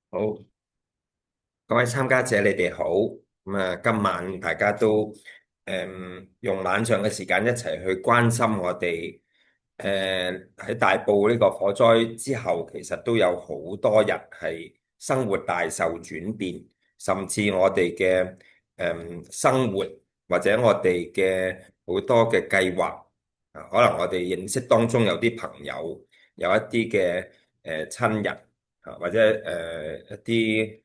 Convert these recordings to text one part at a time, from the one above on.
好，各位參加者，你哋好。今晚大家都用晚上嘅時間一齊去關心我哋喺大埔呢個火災之後，其實都有好多人係生活大受轉變，甚至我哋嘅生活或者我哋嘅好多嘅計劃可能我哋認識當中有啲朋友，有一啲嘅親人或者一啲。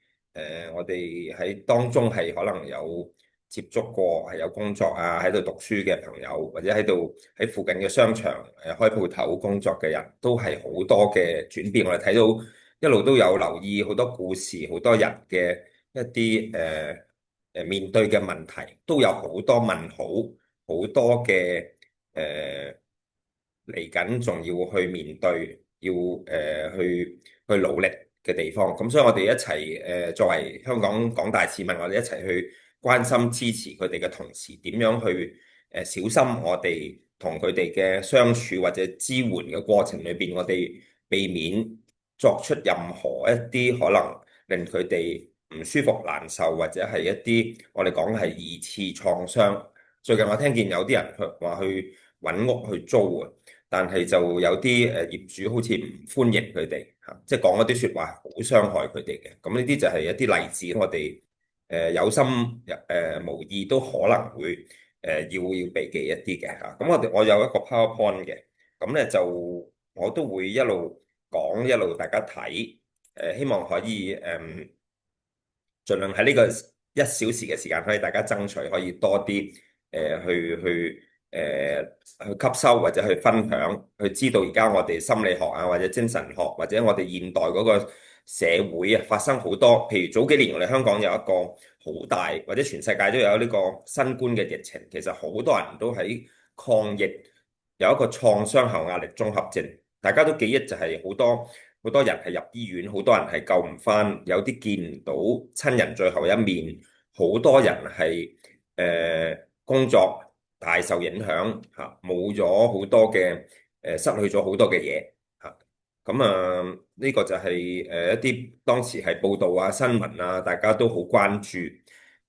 我哋喺當中係可能有接觸過，係有工作啊，喺度讀書嘅朋友，或者喺附近嘅商場開鋪頭工作嘅人，都係好多嘅轉變。我哋睇到一路都有留意好多故事，好多人嘅一啲面對嘅問題，都有好多問號，好多嘅誒嚟緊，仲要去面對，要去努力嘅地方，咁所以我哋一齊作為香港廣大市民，我哋一齊去關心支持佢哋嘅同時，點樣去小心我哋同佢哋嘅相處或者支援嘅過程裏邊，我哋避免作出任何一啲可能令佢哋唔舒服、難受，或者係一啲我哋講係二次創傷。最近我聽見有啲人話去揾屋去租啊。但係就有啲業主好似唔歡迎佢哋嚇，即係講一啲説話好傷害佢哋嘅。咁呢啲就係一啲例子，我哋有心無意都可能會要避忌一啲嘅嚇。咁我有一個 PowerPoint 嘅，咁咧就我都會一路講一路大家睇，希望可以盡量喺呢個1小時嘅時間，可以大家爭取可以多啲去吸收或者去分享，去知道而家我哋心理學啊，或者精神學，或者我哋現代嗰個社會啊，發生好多。譬如早幾年我哋香港有一個好大，或者全世界都有呢個新冠嘅疫情，其實好多人都喺抗疫有一個創傷後壓力綜合症。大家都記憶就係好多人係入醫院，好多人係救唔返，有啲見唔到親人最後一面，好多人係工作大受影響嚇，冇咗好多嘅失去咗好多嘅嘢嚇。咁呢個就係一啲當時係報道啊、新聞啊，大家都好關注。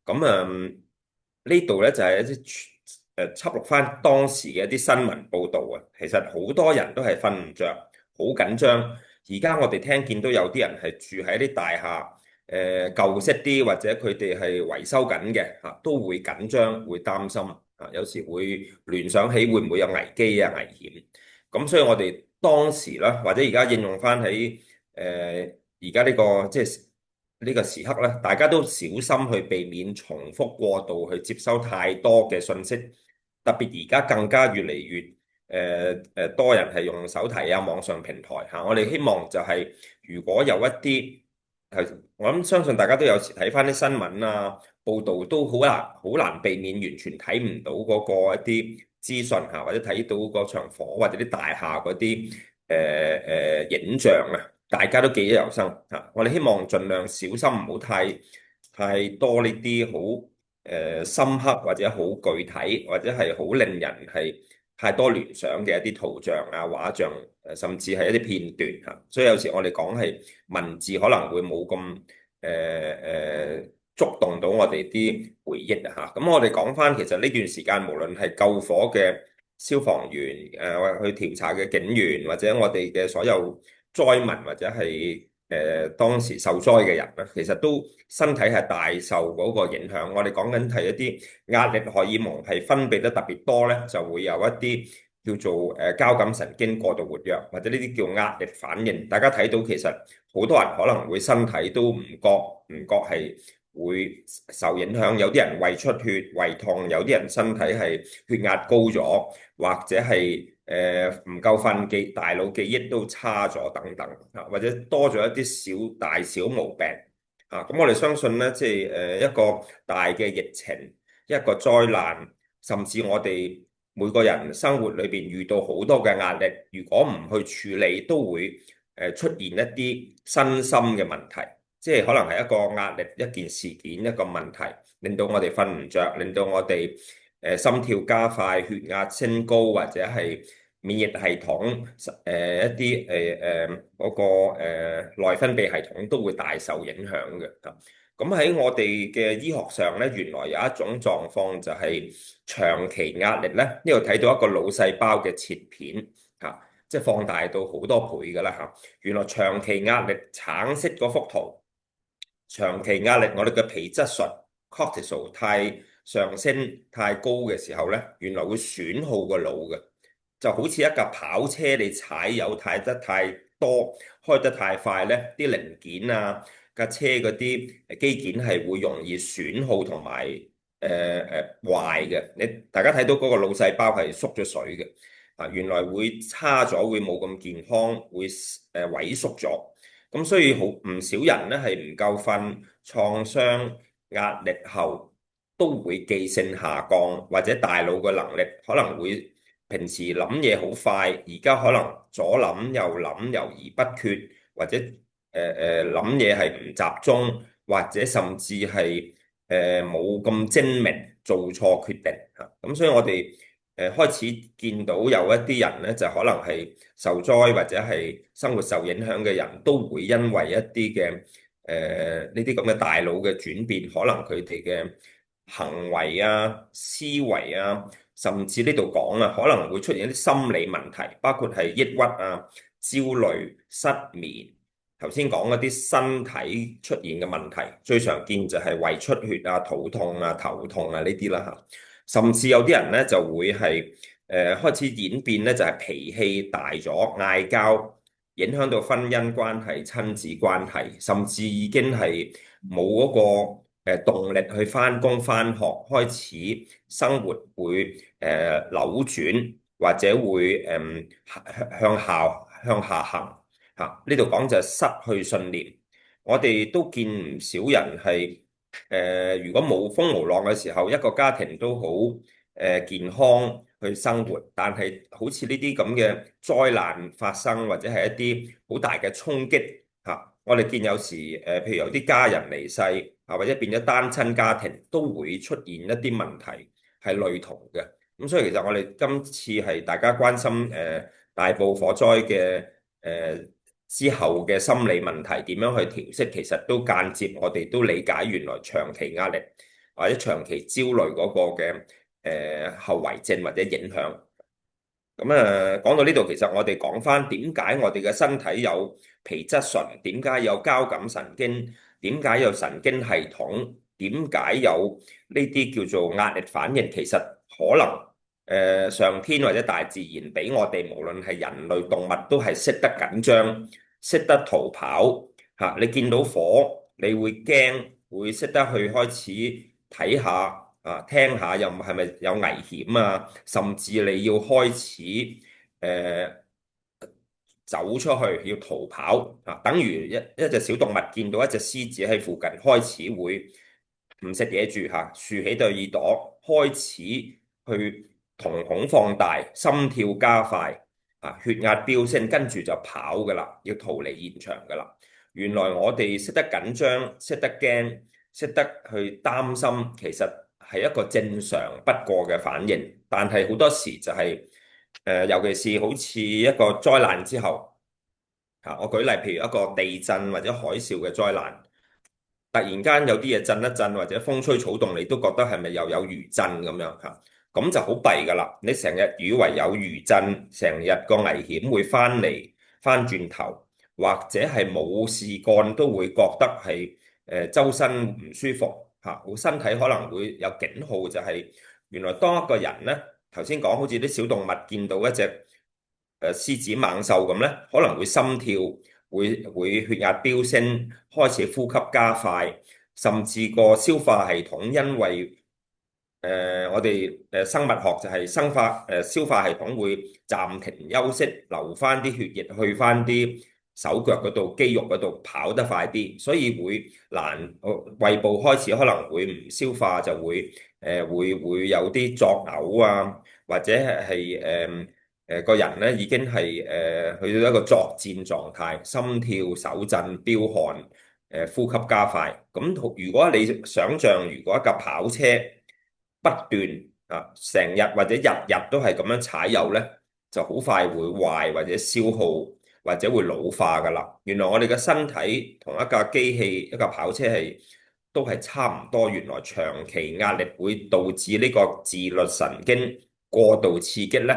咁呢度咧就係一啲輯錄翻當時嘅一啲新聞報導啊。其實好多人都係瞓唔着，好緊張。而家我哋聽見都有啲人係住喺啲大廈，舊式啲或者佢哋係維修緊嘅嚇，都會緊張，會擔心啊，有時會聯想起會唔會有危機啊、危險。咁所以我哋當時啦，或者而家應用翻喺而家呢個即係呢個時刻咧，大家都小心去避免重複過度去接收太多嘅信息，特別而家更加越嚟越多人係用手提啊、網上平台嚇。我哋希望就係如果有一啲係，我諗相信大家都有時睇翻啲新聞啊報導，都好難避免完全睇唔到嗰個一啲資訊嚇，或者睇到嗰場火或者啲大廈嗰啲影像啊，大家都記憶猶新嚇。我哋希望盡量小心，唔好太多呢啲好深刻或者好具體或者係好令人係太多聯想嘅一啲圖像啊、畫像，甚至係一啲片段嚇。所以有時我哋講係文字可能會冇咁觸動到我哋啲回憶啊嚇。咁我哋講翻其實呢段時間，無論係救火嘅消防員去調查嘅警員，或者我哋嘅所有災民，或者係當時受災嘅人咧，其實都身體係大受嗰個影響。我哋講緊係一啲壓力荷爾蒙係分泌得特別多咧，就會有一啲叫做交感神經過度活躍，或者呢啲叫壓力反應。大家睇到其實好多人可能會身體都唔覺係會受影響，有啲人胃出血、胃痛，有啲人身體係血壓高咗，或者係唔夠瞓大腦記憶都差咗等等啊，或者多咗一啲大小毛病啊。咁我哋相信咧，即係一個大嘅疫情，一個災難，甚至我哋每個人生活裏邊遇到好多嘅壓力，如果唔去處理，都會出現一啲身心嘅問題。即係可能係一個壓力、一件事件、一個問題，令到我哋瞓唔着，令到我哋心跳加快、血壓升高，或者係免疫系統、一啲嗰個內分泌系統都會大受影響嘅。咁喺我哋嘅醫學上咧，原來有一種狀況就係長期壓力咧，呢度睇到一個腦細胞嘅切片即係放大到好多倍㗎啦原來長期壓力橙色嗰幅圖，長期壓力我哋嘅皮質醇 cortisol 太上升太高嘅時候咧，原來會損耗個腦嘅。就好似一架跑車，你踩油踩得太多，開得太快咧，啲零件啊，架車嗰啲機件係會容易損耗同埋壞嘅。大家睇到嗰個腦細胞係縮咗水嘅原來會差咗，會冇咁健康，會萎縮咗。咁所以好唔少人咧係唔夠瞓、創傷、壓力後都會記性下降，或者大腦嘅能力可能會。平時諗嘢好快，而家可能左諗右諗，猶豫不決，或者諗嘢係唔集中，或者甚至係冇咁精明，做錯決定咁所以我哋開始見到有一啲人咧，就可能係受災或者係生活受影響嘅人，都會因為一啲嘅呢啲咁嘅大腦嘅轉變，可能佢哋嘅行為啊、思維啊。甚至呢度講啊，可能會出現一啲心理問題，包括係抑鬱啊、焦慮、失眠。頭先講嗰啲身體出現嘅問題，最常見就係胃出血啊、肚痛啊、頭痛啊呢啲啦嚇。甚至有啲人咧就會係開始演變咧，就係脾氣大咗、嗌交，影響到婚姻關係、親子關係，甚至已經係冇嗰個動力去返工返學，開始生活會扭轉，或者會向下行呢度講就係失去信念。我哋都見唔少人係如果冇風無浪嘅時候，一個家庭都好健康去生活，但係好似呢啲咁嘅災難發生，或者係一啲好大嘅衝擊我哋見有時譬如有啲家人離世或者變咗單親家庭，都會出現一啲問題係類同嘅。咁所以其實我哋今次係大家關心大埔火災嘅之後嘅心理問題點樣去調適，其實都間接我哋都理解原來長期壓力或者長期焦慮嗰個嘅後遺症或者影響。咁講到呢度，其實我哋講翻點解我哋嘅身體有皮質醇，點解有交感神經，點解有神經系統，點解有呢啲叫做壓力反應？其實可能上天或者大自然俾我哋，無論係人類動物都係識得緊張，識得逃跑你見到火，你會驚，會識得去開始睇下。聽下又係咪有危險啊？甚至你要開始走出去要逃跑等於一隻小動物見到一隻獅子喺附近，開始會唔食嘢住豎起對耳朵，開始去瞳孔放大，心跳加快血壓飆升，跟住就跑噶啦，要逃離現場噶啦。原來我哋識得緊張，識得驚，識得去擔心，其實係一個正常不過嘅反應，但係好多時就係尤其是好似一個災難之後我舉例，譬如一個地震或者海嘯嘅災難，突然間有啲嘢震一震，或者風吹草動，你都覺得係咪又有餘震咁樣咁就好弊噶啦！你成日以為有餘震，成日個危險會翻轉頭，或者係冇事幹都會覺得係周身唔舒服身體可能會有警號，就係原來當一個人呢，頭先講好似啲小動物見到一隻獅子猛獸咁呢，可能會心跳，會血壓飆升，開始呼吸加快，甚至個消化系統因為我哋生物學就係消化系統會暫停休息，留翻啲血液去翻啲手腳嗰度、肌肉嗰度跑得快啲，所以會難胃部開始可能會唔消化，就會會有啲作嘔啊，或者係個人咧已經係去到一個作戰狀態，心跳手震、飆汗、呼吸加快。咁如果你想象，如果一架跑車不斷成日或者日日都係咁樣踩油呢，就好快會壞或者消耗或者會老化噶啦。原來我哋嘅身體同一架機器一架跑車都係差唔多，原來長期壓力會導致呢個自律神經過度刺激咧，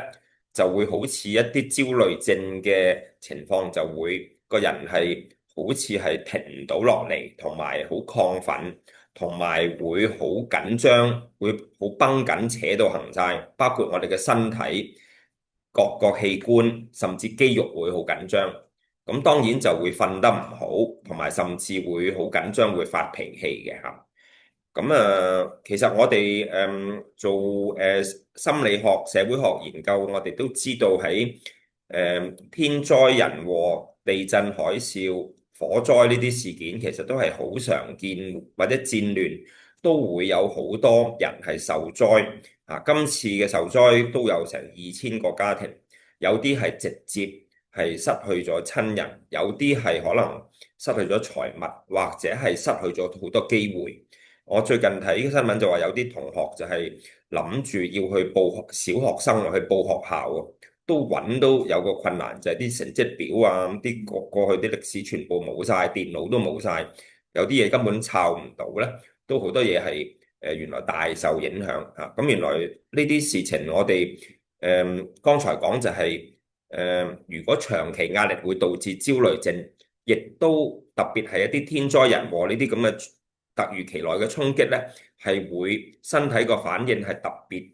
就會好似一啲焦慮症嘅情況，就會個人係好似係停唔到落嚟，同埋好亢奮，同埋會好緊張，會好繃緊扯到行晒，包括我哋嘅身體各個器官甚至肌肉會好緊張。咁當然就會瞓得唔好，同埋甚至會好緊張，會發脾氣嘅嚇。咁其實我哋做心理學、社會學研究，我哋都知道喺天災人禍、地震、海嘯、火災呢啲事件，其實都係好常見，或者戰亂都會有好多人係受災啊。今次嘅受災都有成2000個家庭，有啲係直接係失去咗親人，有啲係可能失去咗財物，或者係失去咗好多機會。我最近睇新聞就話有啲同學就係諗住要去報學，小學生去報學校喎，都揾都有個困難，就係啲成績表啊，啲過去啲歷史全部冇晒，電腦都冇晒，有啲嘢根本抄唔到咧，都好多嘢係原來大受影響嚇。咁原來呢啲事情我哋剛才講就係如果長期壓力會導致焦慮症，亦都特別係一啲天災人禍呢啲咁嘅突如其來嘅衝擊咧，係會身體個反應係特別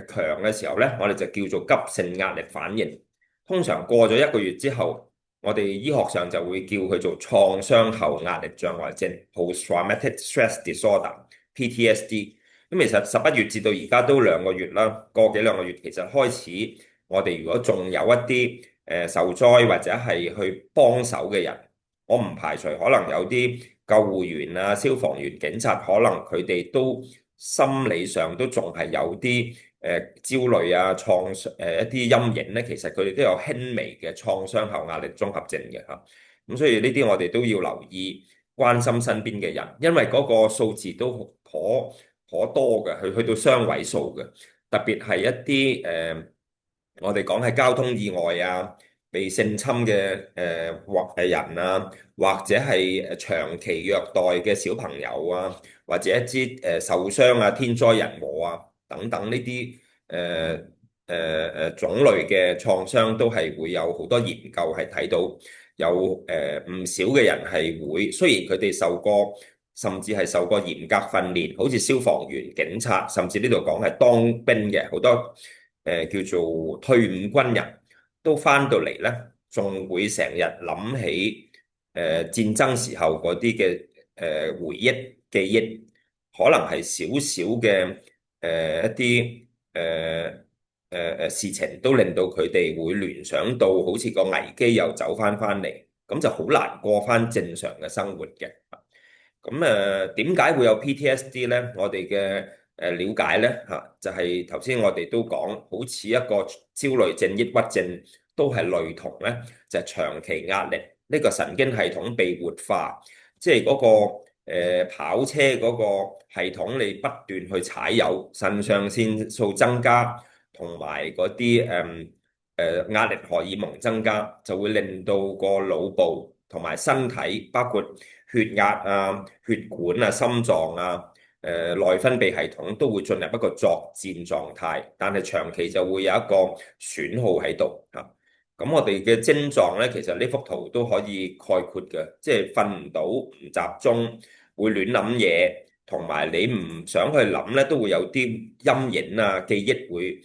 強嘅時候咧，我哋就叫做急性壓力反應。通常過咗1個月之後，我哋醫學上就會叫佢做創傷後壓力障礙症 （Post-traumatic stress disorder，PTSD）。咁其實11月至到而家都2個月啦，個幾2個月，其實開始我哋如果仲有一啲受災或者係去幫手嘅人，我唔排除可能有啲救護員啊、消防員、警察，可能佢哋都心理上都仲係有啲焦慮啊、一啲陰影咧。其實佢哋都有輕微嘅創傷後壓力綜合症嘅嚇。咁所以呢啲我哋都要留意，關心身邊嘅人，因為嗰個數字都頗多嘅，去到雙位數嘅。特別係一啲我哋講係交通意外啊、被性侵嘅或係人啊，或者係長期虐待嘅小朋友啊，或者一啲受傷啊、天災人禍啊等等呢啲種類嘅創傷，都係會有好多研究係睇到有唔少嘅人係會，雖然佢哋受過甚至係受過嚴格訓練，好似消防員、警察，甚至呢度講係當兵嘅好多叫做退伍軍人，都翻到嚟咧，仲會成日諗起戰爭時候嗰啲嘅回憶記憶，可能係少少嘅一啲事情，都令到佢哋會聯想到好似個危機又走翻嚟，咁就好難過翻正常嘅生活嘅。咁點解會有 PTSD 咧？我哋嘅了解咧嚇，就係頭先我哋都講，好似一個焦慮症、抑鬱症都係類同咧，就係長期壓力，呢個神經系統被活化，即係嗰個跑車嗰個系統，你不斷去踩油，腎上腺素增加，同埋嗰啲壓力荷爾蒙增加，就會令到個腦部同埋身體，包括血壓啊、血管啊、心臟啊、內分泌系統都會進入一個作戰狀態，但係長期就會有一個損耗喺度嚇。咁我哋嘅症狀咧，其實呢幅圖都可以概括嘅，即係瞓唔到、唔集中、會亂諗嘢，同埋你唔想去諗咧，都會有啲陰影啊、記憶會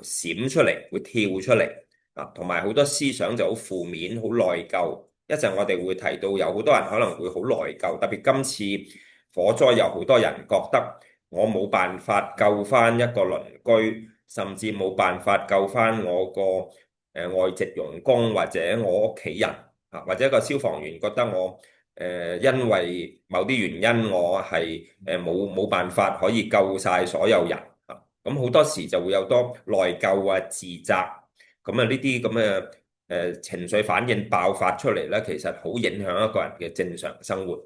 閃出嚟、會跳出嚟啊，同埋好多思想就好負面、好內疚。一陣我哋會提到有好多人可能會好內疚，特別今次火災有好多人覺得我冇辦法救翻一個鄰居，甚至冇辦法救翻我個外籍傭工或者我屋企人啊，或者一個消防員覺得我因為某啲原因我係冇辦法可以救晒所有人啊，咁好多時就會有多內疚啊、自責，咁啊呢啲咁嘅情緒反應爆發出嚟咧，其實好影響一個人嘅正常生活。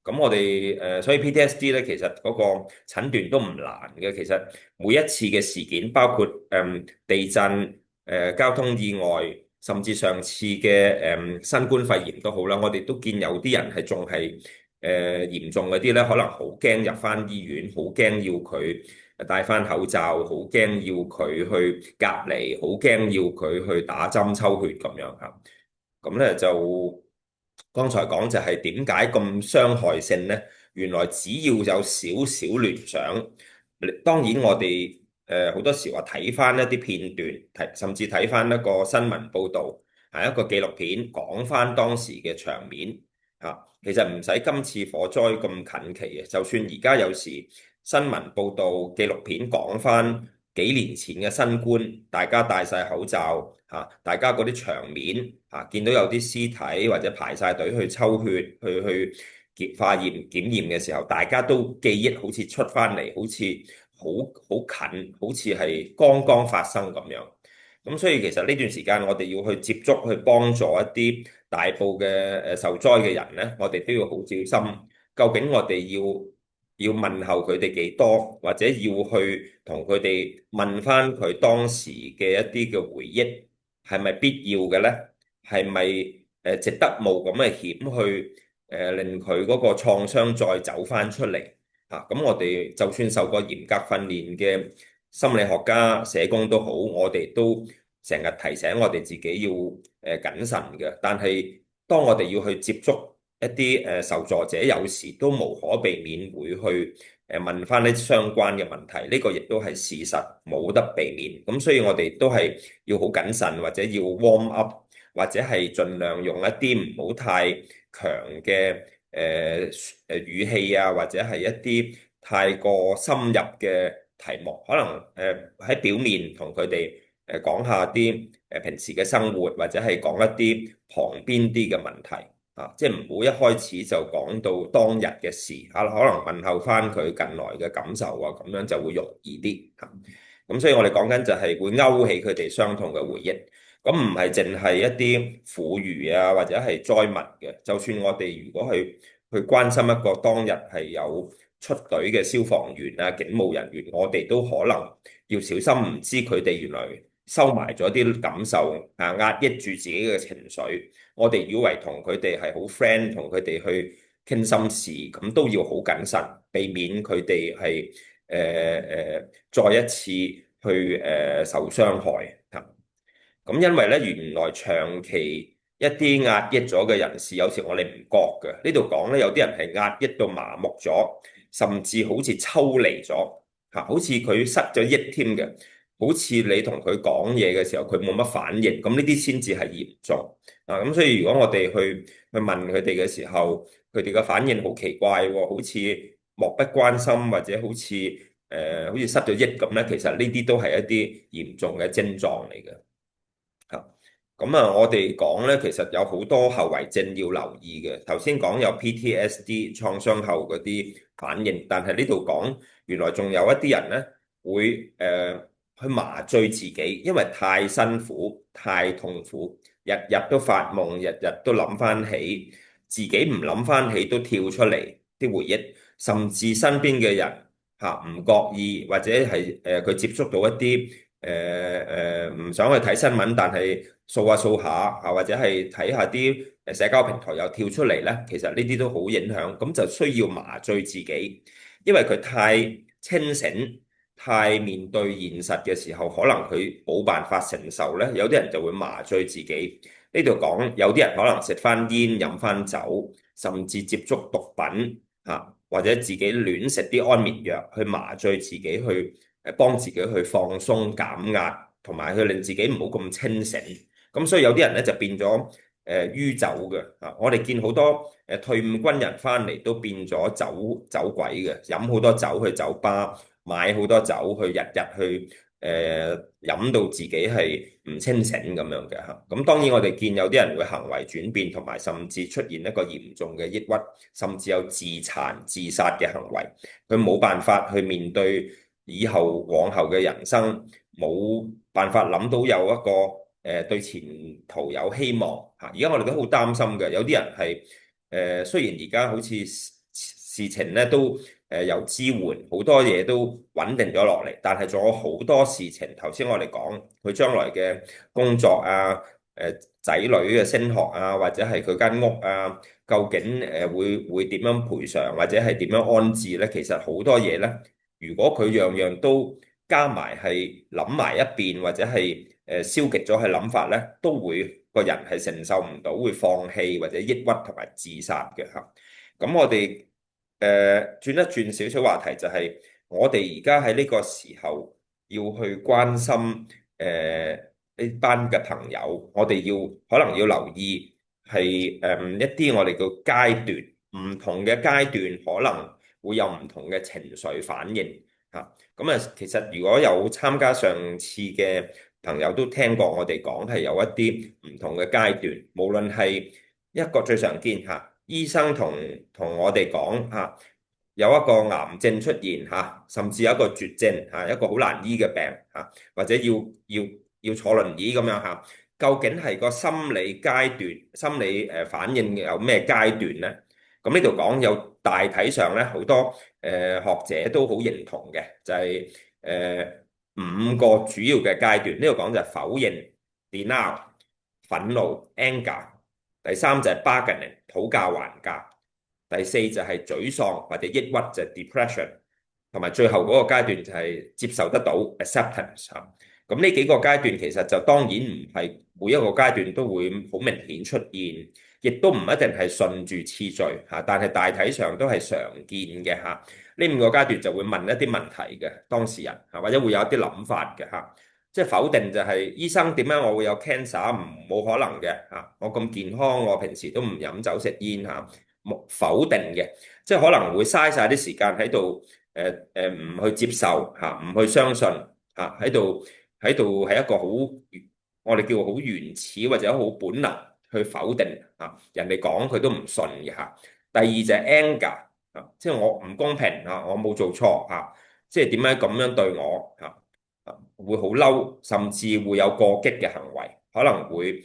咁我哋所以 PTSD 咧，其實嗰個診斷都唔難嘅。其實每一次嘅事件，包括地震、交通意外，甚至上次嘅新冠肺炎都好啦，我哋都見有啲人係仲係嚴重嗰啲咧，可能好驚入翻醫院，好驚要佢戴翻口罩，好驚要佢去隔離，好驚要佢去打針抽血咁樣嚇。咁咧就剛才講就係點解咁傷害性呢？原來只要有少少聯想，當然我哋好多時話睇翻一啲片段，甚至睇翻一個新聞報導，係一個紀錄片講翻當時嘅場面啊。其實唔使今次火災咁近期嘅，就算而家有時新聞報導、紀錄片講翻幾年前嘅新冠，大家戴晒口罩嚇，大家嗰啲場面嚇，見到有啲屍體或者排晒隊去抽血、去化驗檢驗嘅時候，大家都記憶好似出翻嚟，好似好近，好似係剛剛發生咁樣。咁所以其實呢段時間我哋要去接觸、去幫助一啲大埔嘅受災嘅人呢，我哋都要好小心。究竟我哋要問候佢哋幾多，或者要去同佢哋問翻佢當時嘅一啲嘅回憶，係咪必要嘅呢？係咪值得冒咁嘅險去令佢嗰個創傷再走翻出嚟？咁我哋就算受過嚴格訓練嘅心理學家、社工都好，我哋都成日提醒我哋自己要謹慎嘅。但係當我哋要去接觸一啲受助者，有時都無可避免會去問翻啲相關嘅問題，呢個亦都係事實，冇得避免。咁所以我哋都係要好謹慎，或者要 warm up，或者係盡量用一啲唔好太強嘅語氣啊，或者係一啲太過深入嘅題目，可能喺表面同佢哋講下啲平時嘅生活，或者係講一啲旁邊啲嘅問題啊，即係唔好一開始就講到當日嘅事啊，可能問候翻佢近來嘅感受啊，咁樣就會容易啲嚇。咁所以我哋講緊就係會勾起佢哋傷痛嘅回憶。咁唔係淨係一啲婦孺啊，或者係災民嘅。就算我哋如果去關心一個當日係有出隊嘅消防員啊、警務人員，我哋都可能要小心，唔知佢哋原來收埋咗啲感受啊，壓抑住自己嘅情緒。我哋以為同佢哋係好 friend，同佢哋去傾心事，咁都要好謹慎，避免佢哋係再一次去受傷害。咁因為咧，原來長期一啲壓抑咗嘅人士，有時我哋唔覺嘅。呢度講咧，有啲人係壓抑到麻木咗，甚至好似抽離咗，好似佢失咗憶添嘅，好似你同佢講嘢嘅時候，佢冇乜反應。咁呢啲先至係嚴重啊！咁所以如果我哋去問佢哋嘅時候，佢哋嘅反應好奇怪喎，好似漠不關心，或者好似失咗憶咁咧。其實呢啲都係一啲嚴重嘅症狀嚟嘅。咁啊，我哋講咧，其實有好多後遺症要留意嘅。頭先講有 PTSD 創傷後嗰啲反應，但係呢度講原來仲有一啲人咧會去麻醉自己，因為太辛苦、太痛苦，日日都發夢，日日都諗翻起，自己唔諗翻起都跳出嚟啲回憶，甚至身邊嘅人唔覺意或者係佢接觸到一啲唔想去睇新聞，但係掃下掃下啊，或者係睇下啲社交平台又跳出嚟咧，其實呢啲都好影響，咁就需要麻醉自己，因為佢太清醒、太面對現實嘅時候，可能佢冇辦法承受咧，有啲人就會麻醉自己。呢度講有啲人可能食翻煙、飲翻酒，甚至接觸毒品或者自己亂食啲安眠藥去麻醉自己，去幫自己去放鬆減壓，同埋去令自己唔好咁清醒。咁所以有啲人咧就變咗酗酒嘅我哋見好多退伍軍人翻嚟都變咗酒鬼嘅，飲好多酒去酒吧，買好多酒去日日去飲到自己係唔清醒咁樣嘅嚇。咁當然我哋見有啲人會行為轉變，同埋甚至出現一個嚴重嘅抑鬱，甚至有自殘自殺嘅行為。佢冇辦法去面對以後往後嘅人生，冇辦法諗到有一個對前途有希望嚇。而家我哋都好擔心嘅，有啲人係雖然而家好似事情咧都有支援，好多嘢都穩定咗落嚟。但係仲有好多事情，頭先我哋講佢將來嘅工作啊，仔女嘅升學啊，或者係佢間屋啊，究竟會點樣賠償，或者係點樣安置呢？其實好多嘢呢，如果佢樣樣都加埋係諗埋一邊，或者係消極咗佢諗法呢，都會個人係承受唔到，會放棄或者抑鬱同埋自殺嘅嚇。咁我哋轉一轉少少話題，就係我哋而家喺呢個時候要去關心呢班嘅朋友，我哋可能要留意係一啲我哋嘅階段，唔同嘅階段可能會有唔同嘅情緒反應嚇。咁啊，其實如果有參加上次嘅朋友都聽過我哋講係有一啲唔同嘅階段，無論係一個最常見嚇，醫生同我哋講嚇，有一個癌症出現嚇，甚至有一個絕症嚇，一個好難醫嘅病嚇，或者要要坐輪椅咁樣嚇，究竟係個心理階段、心理反應有咩階段呢？咁呢度講有大體上咧，好多學者都好認同嘅，就係五個主要嘅階段。呢度講就係否認 （denial）、憤怒 （anger），第三就係 bargaining 討價還價，第四就係沮喪或者抑鬱就係 depression，同埋最後嗰個階段就係接受得到 acceptance。咁呢幾個階段其實就當然唔係每一個階段都會好明顯出現，亦都唔一定係順住次序嚇，但係大體上都係常見嘅嚇。呢五個階段就會問一啲問題嘅當事人嚇，或者會有一啲諗法嘅嚇。即係否定就係醫生點解我會有 cancer？冇可能嘅嚇，我咁健康，我平時都唔飲酒食煙嚇，否定嘅，即係可能會嘥晒啲時間喺度唔去接受嚇，唔去相信嚇，喺度係一個好我哋叫好原始或者好本能去否定嚇，人哋講佢都唔信嘅嚇。第二就係 anger 嚇，即係我唔公平嚇，我冇做錯嚇，即係點解咁樣對我嚇？會好嬲，甚至會有過激嘅行為，可能會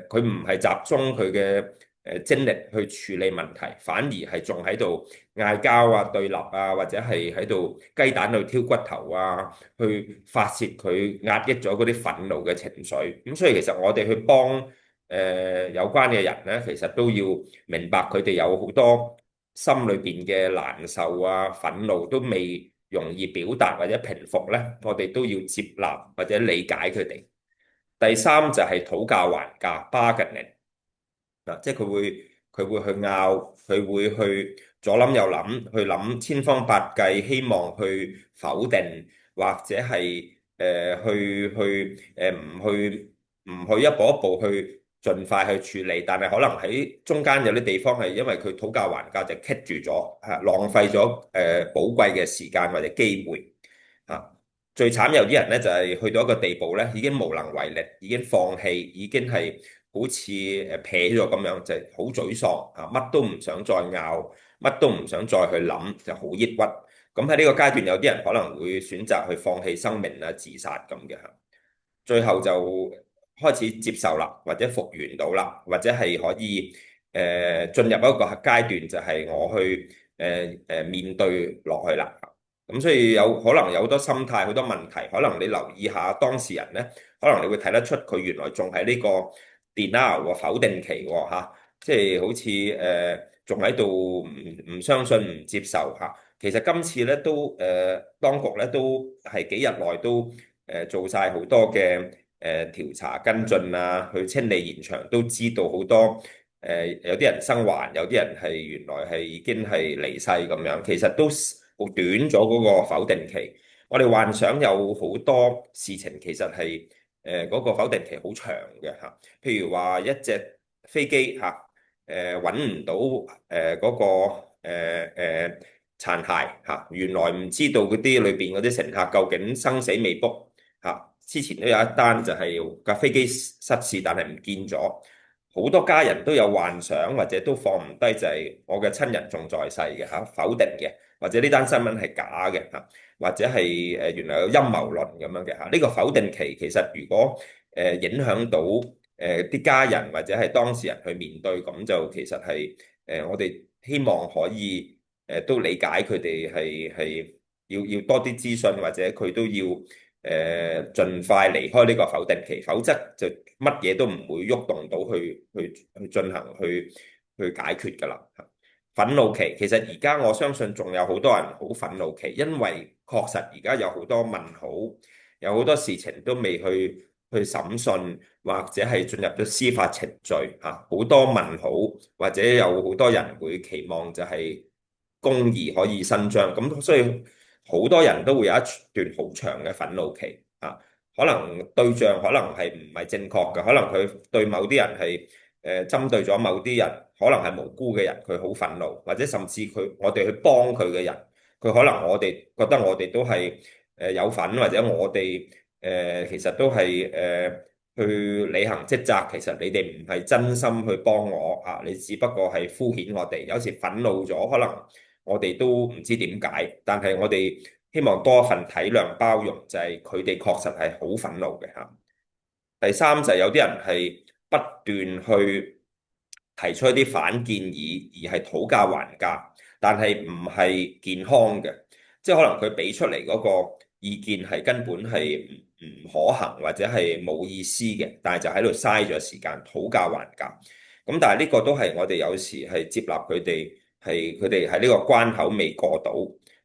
佢唔係集中佢嘅精力去處理問題，反而係仲喺度嗌交啊、對立啊，或者係喺度雞蛋去挑骨頭啊，去發泄佢壓抑咗嗰啲憤怒嘅情緒。咁所以其實我哋去幫有關嘅人呢，其實都要明白佢哋有好多心裏邊嘅難受啊、憤怒都未容易表達或者平復呢，我哋都要接納或者理解佢哋。第三就係討價還價 （bargaining）。嗱，即係佢會去拗，佢會去左諗右諗，去諗千方百計，希望去否定或者係唔去一步一步去盡快去處理，但係可能喺中間有啲地方係因為佢討價還價就棘住咗，係浪費咗寶貴嘅時間或者機會嚇。最慘有啲人咧就係去到一個地步咧，已經無能為力，已經放棄，已經係好似撇咗咁樣，就係好沮喪啊！乜都唔想再拗，乜都唔想再去諗，就好抑鬱。咁喺呢個階段，有啲人可能會選擇去放棄生命啊、自殺咁嘅嚇。最後就開始接受啦，或者復原到啦，或者係可以進入一個階段，就係我去面對落去啦。咁所以可能有好多心態、好多問題，可能你留意下當事人呢，可能你會睇得出佢原來仲喺呢個 denial 喎，否定期喎嚇，即係好似仲喺度唔相信、唔接受嚇。其實今次咧都當局咧都係幾日內都做晒好多嘅調查跟進啊，去清理現場，都知道好多有啲人生還，有啲人係原來係已經係離世咁樣，其實都好短咗嗰個否定期。我哋幻想有好多事情其實係嗰個否定期好長嘅嚇，譬如話一隻飛機嚇揾唔到嗰個殘骸嚇，原來唔知道嗰啲裏邊嗰啲乘客究竟生死未卜嚇。之前都有一單就係架飛機失事，但係唔見咗，好多家人都有幻想或者都放唔低，就係我嘅親人仲在世嘅嚇，否定嘅，或者呢單新聞係假嘅嚇，或者係原來有陰謀論咁樣嘅嚇。呢個否定期其實如果影響到啲家人或者係當事人去面對，咁就其實係我哋希望可以都理解佢哋係要多啲資訊，或者佢都要盡快離開呢個否定期，否則就乜嘢都唔會喐動到去進行去解決㗎啦。憤怒期其實而家我相信仲有好多人好憤怒期，因為確實而家有好多問號，有好多事情都未去審訊，或者係進入咗司法程序嚇，好多問號，或者有好多人會期望就係公義可以伸張，咁所以好多人都會有一段好長嘅憤怒期啊。可能對象可能係唔係正確嘅，可能佢對某啲人係針對咗某啲人，可能係無辜嘅人，佢好憤怒，或者甚至我哋去幫佢嘅人，佢可能我哋覺得我哋都係有份，或者我哋其實都係去履行職責，其實你哋唔係真心去幫我啊，你只不過係敷衍我哋，有時憤怒咗，可能我哋都唔知點解，但係我哋希望多一份體諒包容，就係佢哋確實係好憤怒嘅嚇。第三就係有啲人係不斷去提出一啲反建議，而係討價還價，但係唔係健康嘅，即係可能佢俾出嚟嗰個意見係根本係唔可行或者係冇意思嘅，但係就喺度嘥咗時間討價還價。咁但係呢個都係我哋有時係接納佢哋，係佢哋喺呢個關口未過到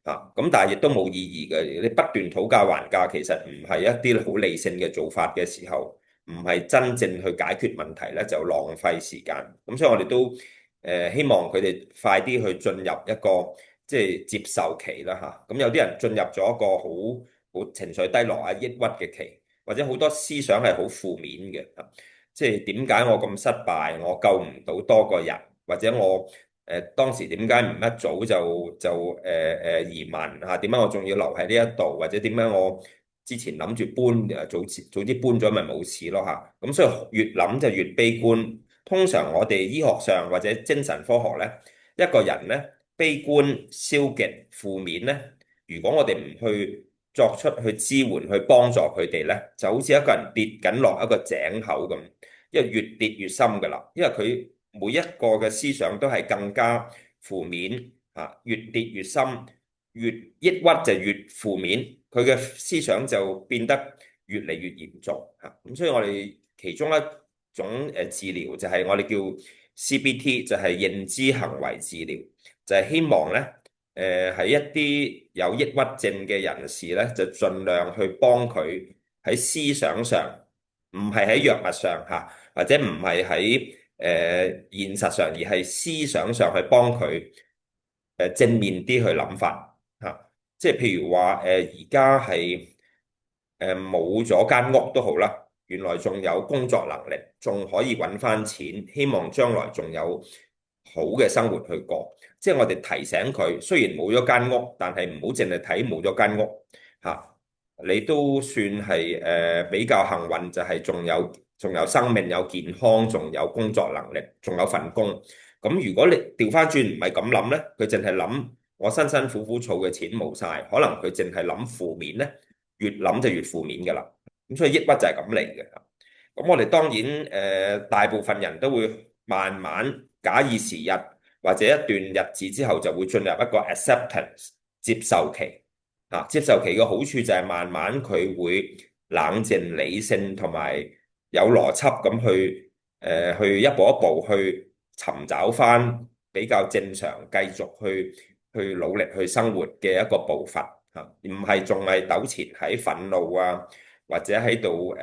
啊。咁但係亦都冇意義嘅，你不斷討價還價，其實唔係一啲好理性嘅做法嘅時候，唔係真正去解決問題咧，就浪費時間。咁所以我哋都希望佢哋快啲去進入一個即係接受期啦嚇。咁有啲人進入咗一個好情緒低落啊、抑鬱嘅期，或者好多思想係好負面嘅，即係點解我咁失敗，我救唔到多個人，或者我當時點解唔一早就移民嚇？點解我仲要留喺呢一度？或者點解我之前諗住搬早啲搬咗咪冇事咯嚇？咁所以越諗就越悲觀。通常我哋醫學上或者精神科學咧，一個人咧悲觀、消極、負面咧，如果我哋唔去作出去支援、去幫助佢哋咧，就好似一個人跌緊落一個井口咁，因為越跌越深噶啦，因為佢每一個嘅思想都係更加負面啊，越跌越深，越抑鬱就越負面，佢嘅思想就變得越嚟越嚴重嚇。咁所以我哋其中一種治療就係我哋叫 CBT，就係認知行為治療，就係希望咧喺一啲有抑鬱症嘅人士咧，就盡量去幫佢喺思想上，唔係喺藥物上嚇，或者唔係喺現實上，而係思想上去幫佢正面啲去諗法嚇。即係譬如話而家係冇咗間屋都好啦，原來仲有工作能力，仲可以揾翻錢，希望將來仲有好嘅生活去過。即係我哋提醒佢，雖然冇咗間屋，但係唔好淨係睇冇咗間屋嚇，你都算係比較幸運，就係仲有生命、有健康，仲有工作能力，仲有份工。咁如果你調翻轉唔係咁諗呢，佢淨係諗我辛辛苦苦儲嘅錢冇晒，可能佢淨係諗負面呢，越諗就越負面㗎啦。咁所以抑鬱就係咁嚟嘅。咁我哋當然大部分人都會慢慢假以時日，或者一段日子之後就會進入一個 acceptance 接受期。接受期嘅好處就係慢慢佢會冷靜理性同埋有邏輯咁去一步一步去尋找翻比較正常，繼續去努力去生活嘅一個步伐嚇，而唔係仲係糾纏喺憤怒啊，或者喺度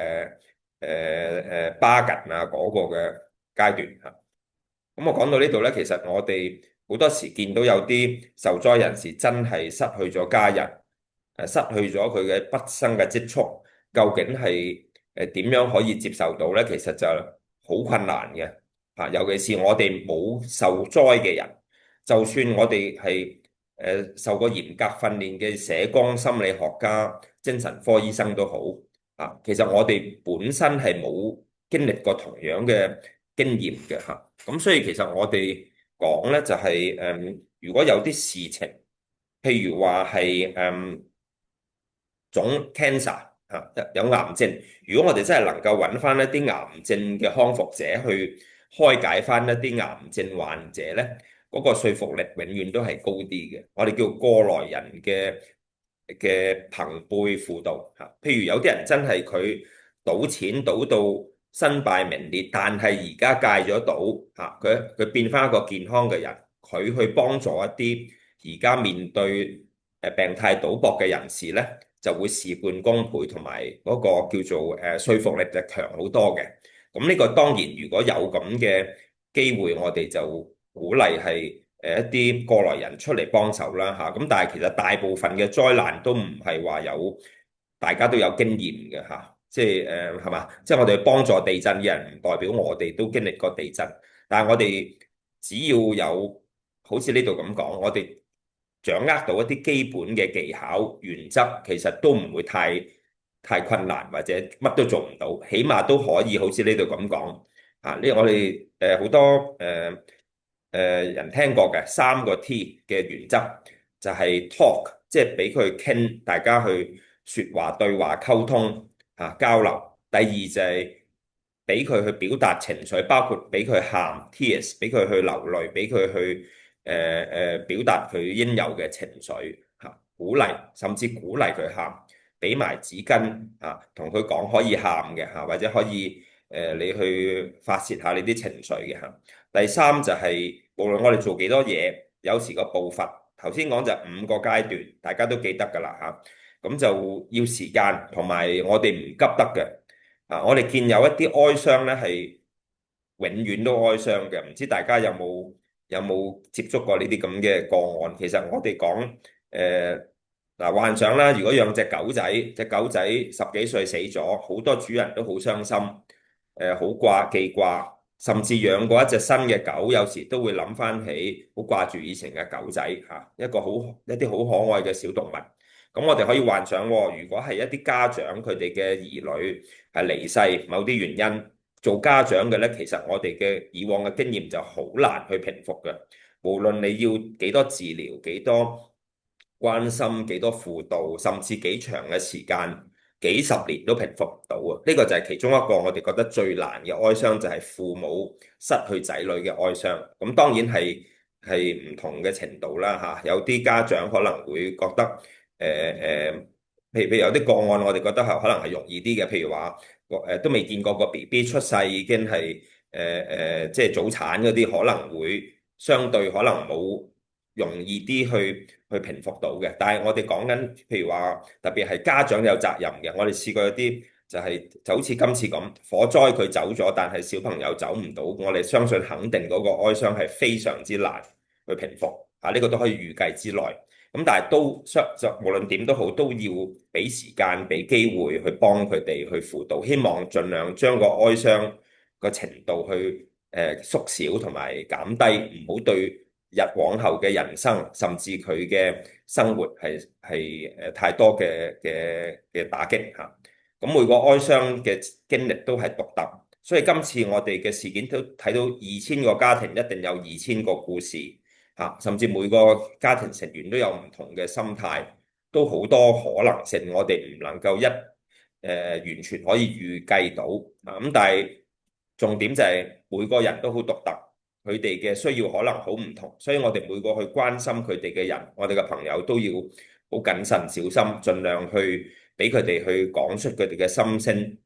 巴緊啊嗰個嘅階段嚇。咁我講到呢度咧，其實我哋好多時見到有啲受災人士真係失去咗家人，失去咗佢嘅畢生嘅積蓄，究竟係點樣可以接受到咧？其實就好困難嘅嚇，尤其是我哋冇受災嘅人，就算我哋係受過嚴格訓練嘅社工、心理學家、精神科醫生都好啊，其實我哋本身係冇經歷過同樣嘅經驗嘅嚇，咁所以其實我哋講咧就係如果有啲事情，譬如話係種 cancer 嚇，有癌症，如果我哋真係能夠揾翻一啲癌症嘅康復者去開解翻一啲癌症患者咧，嗰個說服力永遠都係高啲嘅。我哋叫過來人嘅朋輩輔導嚇。譬如有啲人真係佢賭錢賭到身敗名裂，但係而家戒咗賭嚇，佢變翻一個健康嘅人，佢去幫助一啲而家面對病態賭博嘅人士咧，就會事半功倍，同埋嗰個叫做說服力就強好多嘅。咁呢個當然如果有咁嘅機會，我哋就鼓勵係一啲過來人出嚟幫手啦嚇。咁但係其實大部分嘅災難都唔係話有大家都有經驗嘅嚇，即係係嘛？即係我哋幫助地震嘅人，唔代表我哋都經歷過地震，但係我哋只要有好似呢度咁講，我哋掌握到一啲基本嘅技巧原則，其實都唔會太困難，或者乜都做唔到，起碼都可以好似呢度咁講啊！呢我哋好多人聽過嘅3個T 嘅原則，就係 talk，即係俾佢傾，大家去説話、對話、溝通交流。第二就係俾佢去表達情緒，包括俾佢喊 tears，俾佢去流淚，俾佢去表達佢應有嘅情緒鼓勵，甚至鼓勵佢喊，俾埋紙巾同佢講可以喊嘅或者可以你去發泄下你啲情緒嘅第三就係無論我哋做幾多嘢，有時個步伐頭先講就5個階段，大家都記得㗎啦咁就要時間，同埋我哋唔急得嘅我哋見有一啲哀傷咧係永遠都哀傷嘅，唔知大家有冇接觸過呢啲咁嘅個案？其實我哋講嗱幻想啦，如果養隻狗仔，隻狗仔10幾歲死咗，好多主人都好傷心，好記掛，甚至養過一隻新嘅狗，有時都會諗翻起，好掛住以前嘅狗仔一啲好可愛嘅小動物。咁我哋可以幻想喎，如果係一啲家長佢哋嘅兒女係離世，某啲原因做家長嘅呢，其實我哋嘅以往嘅經驗就好難去平復嘅。無論你要幾多治療、幾多關心、幾多輔導，甚至幾長嘅時間、幾十年都平復唔到啊！呢個就係其中一個我哋覺得最難嘅哀傷，就係父母失去仔女嘅哀傷。咁當然係唔同嘅程度啦有啲家長可能會覺得譬如有啲個案，我哋覺得係可能係容易啲嘅，譬如話都未見過個 BB 出世已經係即係早產嗰啲，可能會相對可能冇容易啲去平復到嘅。但係我哋講緊，譬如話特別係家長有責任嘅，我哋試過一啲就好似今次咁火災佢走咗，但係小朋友走唔到，我哋相信肯定嗰個哀傷係非常之難去平復呢個都可以預計之內。咁但係就無論點都好，都要俾時間、俾機會去幫佢哋去輔導，希望盡量將個哀傷個程度去縮小同埋減低，唔好對日往後嘅人生，甚至佢嘅生活係太多嘅打擊咁每個哀傷嘅經歷都係獨特，所以今次我哋嘅事件都睇到2000個家庭，一定有2000個故事。甚至每個家庭成員都有唔同嘅心態，都好多可能性，我哋唔能夠完全可以預計到咁但係重點就係每個人都好獨特，佢哋嘅需要可能好唔同，所以我哋每個去關心佢哋嘅人，我哋嘅朋友都要好謹慎小心，盡量去俾佢哋去講出佢哋嘅心聲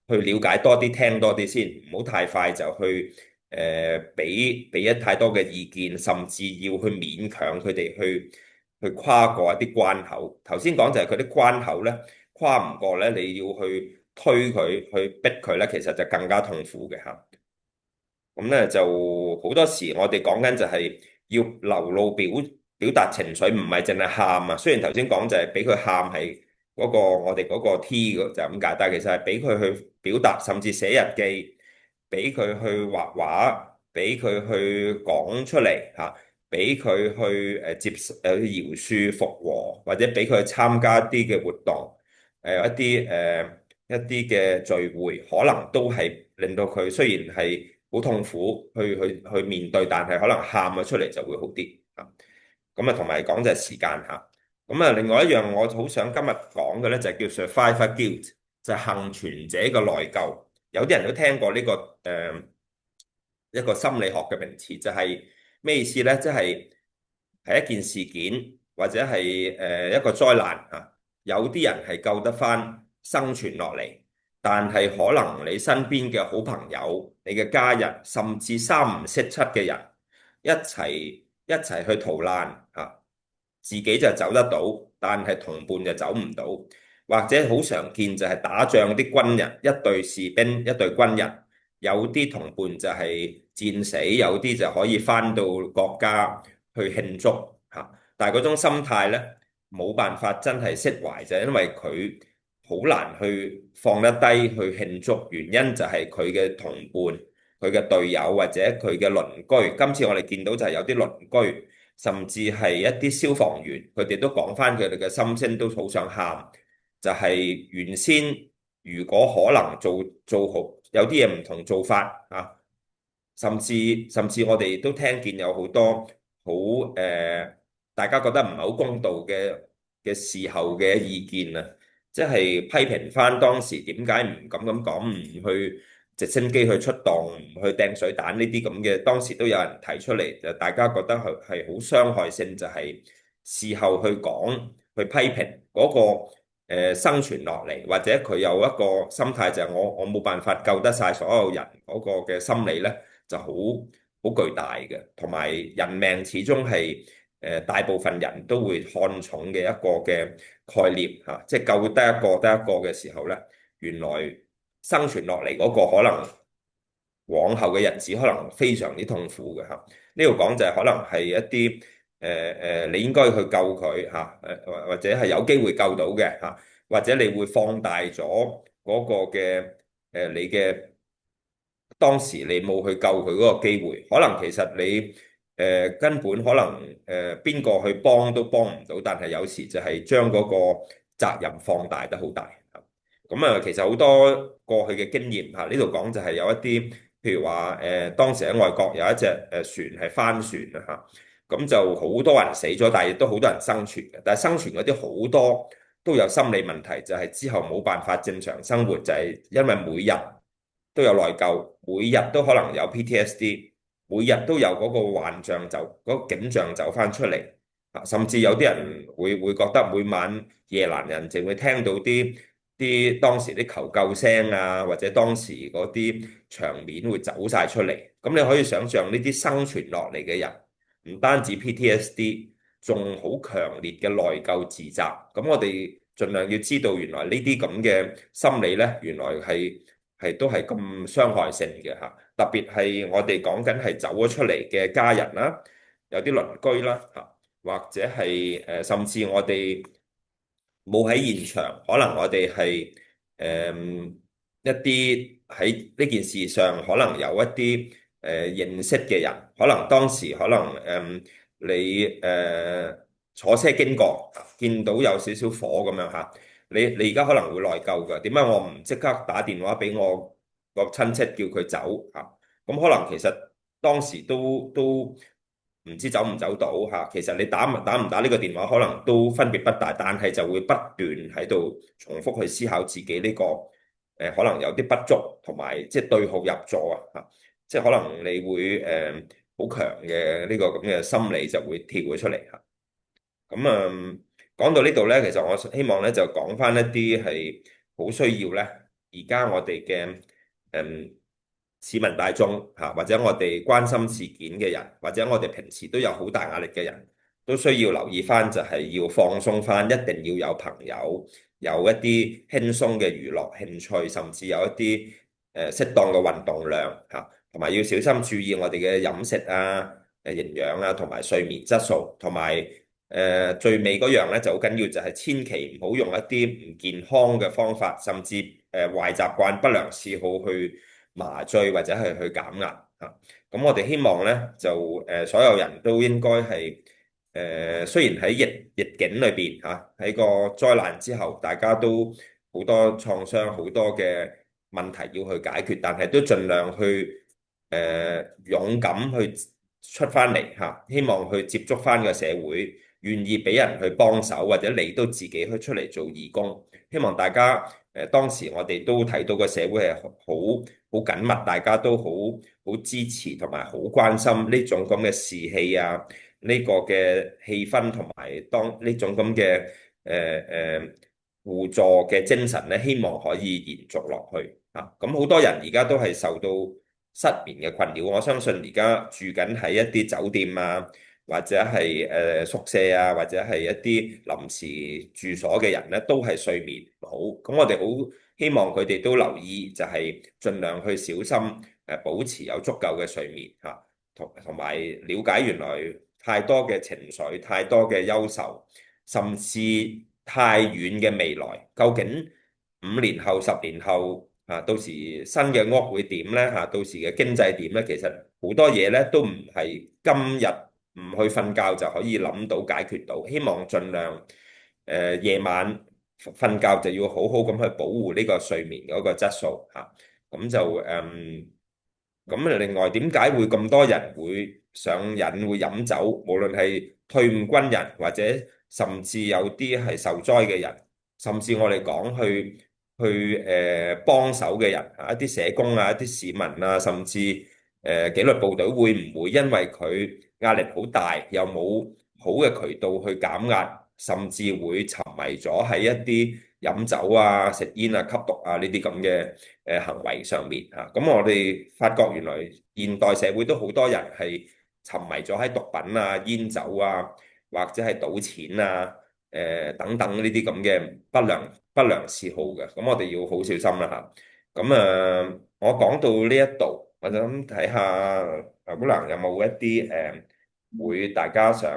去了解多啲，聽多啲先，唔好太快就去。俾一太多嘅意見，甚至要去勉強佢哋去跨過一啲關口。頭先講就係佢啲關口咧，跨唔過咧，你要去推佢，去逼佢咧，其實就更加痛苦嘅咁咧就好多時我哋講緊就係要流露表達情緒，唔係淨係喊啊。雖然頭先講就係俾佢喊係嗰個我哋嗰個 T 就咁解，但係其實係俾佢去表達，甚至寫日記。俾佢去畫畫，俾佢去講出嚟俾佢去饒恕復和，或者俾佢參加一啲嘅活動，一啲嘅聚會，可能都係令到佢雖然係好痛苦去面對，但係可能喊咗出嚟就會好啲咁同埋講就係時間咁另外一樣我好想今日講嘅咧就係叫 survivor guilt，就係幸存者嘅內疚。有啲人都聽過呢個一個心理學嘅名詞，就係咩意思呢？即係一件事件或者係一個災難啊，有啲人係救得翻生存落嚟，但係可能你身邊嘅好朋友、你嘅家人，甚至三唔識七嘅人一齊去逃難啊，自己就走得到，但係同伴就走唔到，或者好常見就係打仗啲軍人，一隊士兵，一隊軍人。有啲同伴就係戰死，有啲就可以翻到國家去慶祝嚇。但係嗰種心態呢，冇辦法真係釋懷，就係因為佢好難去放得低去慶祝，原因就係佢嘅同伴、佢嘅隊友或者佢嘅鄰居。今次我哋見到就係有啲鄰居，甚至係一啲消防員，佢哋都講翻佢哋嘅心聲，都好想喊。就係原先如果可能做好。有啲嘢唔同做法啊，甚至我哋都聽見有好多好大家覺得唔係好公道嘅事後嘅意見啊，即係批評翻當時點解唔敢咁講，唔去直升機去出動，唔去掟水彈呢啲咁嘅，當時都有人提出嚟，就大家覺得係好傷害性，就係事後去講去批評嗰個。生存落嚟，或者佢有一個心態就係我冇辦法救得晒所有人嗰個嘅心理呢，就好巨大嘅，同埋人命始終係大部分人都會看重嘅一個嘅概念嚇，即係救得一個得一個嘅時候呢，原來生存落嚟嗰個可能往後嘅日子可能非常之痛苦嘅嚇。呢度講就係可能係一啲。你應該去救佢嚇，或者係有機會救到嘅嚇，或者你會放大咗嗰個嘅你嘅當時你冇去救佢嗰個機會，可能其實你根本可能邊個去幫都幫唔到，但係有時就係將嗰個責任放大得好大。咁啊，其實好多過去嘅經驗嚇，呢度講就係有一啲，譬如話當時喺外國有一隻船係翻船啊嚇。咁就好多人死咗，但係亦都好多人生存嘅。但係生存嗰啲好多都有心理問題，就係之後冇辦法正常生活，就係因為每日都有內疚，每日都可能有 PTSD，每日都有嗰個幻象就嗰個景象走翻出嚟。啊，甚至有啲人會覺得每晚夜闌人靜會聽到啲當時啲求救聲啊，或者當時嗰啲場面會走晒出嚟。咁你可以想象呢啲生存落嚟嘅人。唔單止 PTSD，仲好強烈嘅內疚自責。咁我哋盡量要知道，原來呢啲咁嘅心理呢，原來係都係咁傷害性嘅嚇。特別係我哋講緊係走咗出嚟嘅家人啦，有啲鄰居啦嚇，或者係甚至我哋冇喺現場，可能我哋係一啲喺呢件事上可能有一啲認識嘅人，可能當時可能你坐車經過，見到有少少火咁樣嚇，你而家可能會內疚㗎，點解我唔即刻打電話俾我個親戚叫佢走嚇？咁可能其實當時都唔知走唔走到嚇，其實你打唔打呢個電話可能都分別不大，但係就會不斷喺度重複去思考自己呢個可能有啲不足，同埋即係對號入座啊嚇，即係可能你會好強嘅呢個咁嘅心理就會跳咗出嚟嚇。咁講到呢度咧，其實我希望咧就講翻一啲係好需要咧，而家我哋嘅市民大眾嚇，或者我哋關心事件嘅人，或者我哋平時都有好大壓力嘅人，都需要留意翻，就係要放鬆翻，一定要有朋友，有一啲輕鬆嘅娛樂興趣，甚至有一啲適當嘅運動量嚇，同埋要小心注意我哋嘅飲食啊、營養啊，同埋睡眠質素，同埋最尾嗰樣咧就好緊要，就係千祈唔好用一啲唔健康嘅方法，甚至壞習慣、不良嗜好去麻醉或者係去減壓嚇。咁我哋希望咧就所有人都應該係雖然喺逆境裏邊嚇，喺個災難之後，大家都好多創傷、好多嘅問題要去解決，但係都盡量去勇敢去出翻嚟嚇，希望去接觸翻個社會。願意俾人去幫手，或者你都自己去出嚟做義工。希望大家當時我哋都睇到個社會係好緊密，大家都好支持同埋好關心呢種咁嘅士氣啊，呢個嘅氣氛同埋當呢種咁嘅互助嘅精神咧，希望可以延續落去啊！咁好多人而家都係受到失眠嘅困擾，我相信而家住緊喺一啲酒店啊，或者係宿舍啊，或者係一啲臨時住所嘅人咧，都係睡眠唔好。咁我哋好希望佢哋都留意，就係盡量去小心保持有足夠嘅睡眠嚇，同埋了解原來太多嘅情緒、太多嘅憂愁，甚至太遠嘅未來，究竟5年後、10年後啊，到時新嘅屋會點呢？嚇，到時嘅經濟點呢？其實好多嘢呢都唔係今日唔去瞓覺就可以諗到解決到。希望盡量夜晚瞓覺就要好好咁去保護呢個睡眠嗰個質素嚇。咁就咁另外點解會咁多人會上癮會飲酒？無論係退伍軍人或者甚至有啲係受災嘅人，甚至我哋講去幫手嘅人啊，一啲社工啊，一啲市民啊，甚至紀律部隊會唔會因為佢壓力好大，又冇好嘅渠道去減壓，甚至會沉迷咗喺一啲飲酒啊、食煙啊、吸毒啊呢啲咁嘅行為上面嚇？咁我哋發覺原來現代社會都好多人係沉迷咗喺毒品啊、煙酒啊，或者係賭錢啊。等等呢啲咁嘅不良嗜好嘅，咁我哋要好小心啦嚇。咁我講到呢一度，我就諗睇下可能有冇一啲會大家想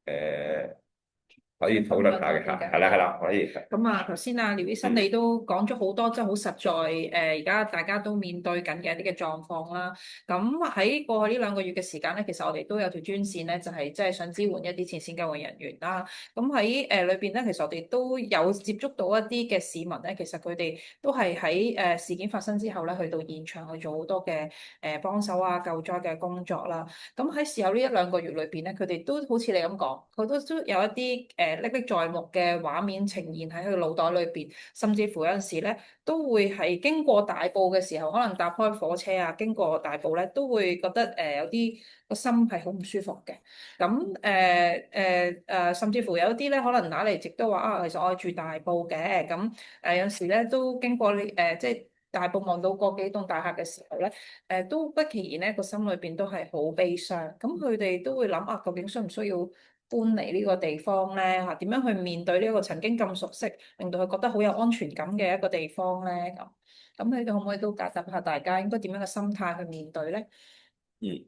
誒可以討論下嘅嚇，係啦係啦，可以。咁啊，頭先啊，廖醫生你都講咗好多，即係好實在而家大家都面對緊嘅一啲嘅狀況啦。咁喺過去呢2個月嘅時間咧，其實我哋都有條專線咧，就係即係想支援一啲前線救援人員啦。咁喺裏邊咧，其實我哋都有接觸到一啲嘅市民咧，其實佢哋都係喺事件發生之後咧，去到現場去做好多嘅幫手啊、救災嘅工作啦。咁喺事後呢1-2個月裏邊咧，佢哋都好似你咁講，佢都有一啲歷歷在目嘅畫面呈現喺佢腦袋裏邊，甚至乎有陣時咧都會係經過大埔嘅時候，可能搭開火車啊，經過大埔咧，都會覺得有啲個心係好唔舒服嘅。咁甚至乎有啲咧，可能打嚟直都話啊，其實我係住大埔嘅。咁有陣時咧都經過你即係大埔望到嗰幾棟大廈嘅時候咧，都不其然咧個心裏邊都係好悲傷。咁佢哋都會諗啊，究竟需唔需要搬嚟呢個地方咧？嚇，點樣去面對呢一個曾經咁熟悉，令到佢覺得好有安全感嘅一個地方咧？咁你哋可唔可以都解答下大家應該點樣嘅心態去面對咧？嗯，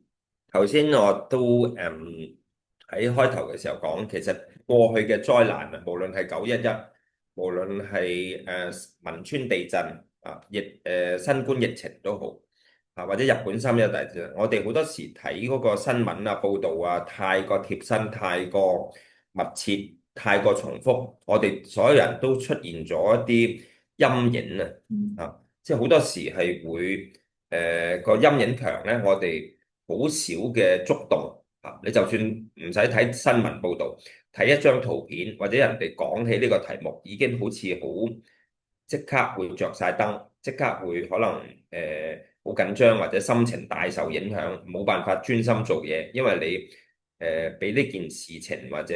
頭先我都喺開頭嘅時候講，其實過去嘅災難啊，無論係911，無論係汶川地震啊，新冠疫情都好啊，或者日本3·11大戰，我哋好多時睇嗰個新聞啊、報導啊，太過貼身、太過密切、太過重複，我哋所有人都出現咗一啲陰影啊，即係好多時係會個陰影強咧，我哋好少嘅觸動啊！你就算唔使睇新聞報導，睇一張圖片或者人哋講起呢個題目，已經好似好即刻會着晒燈，即刻會可能好緊張或者心情大受影響，冇辦法專心做嘢，因為你俾呢件事情或者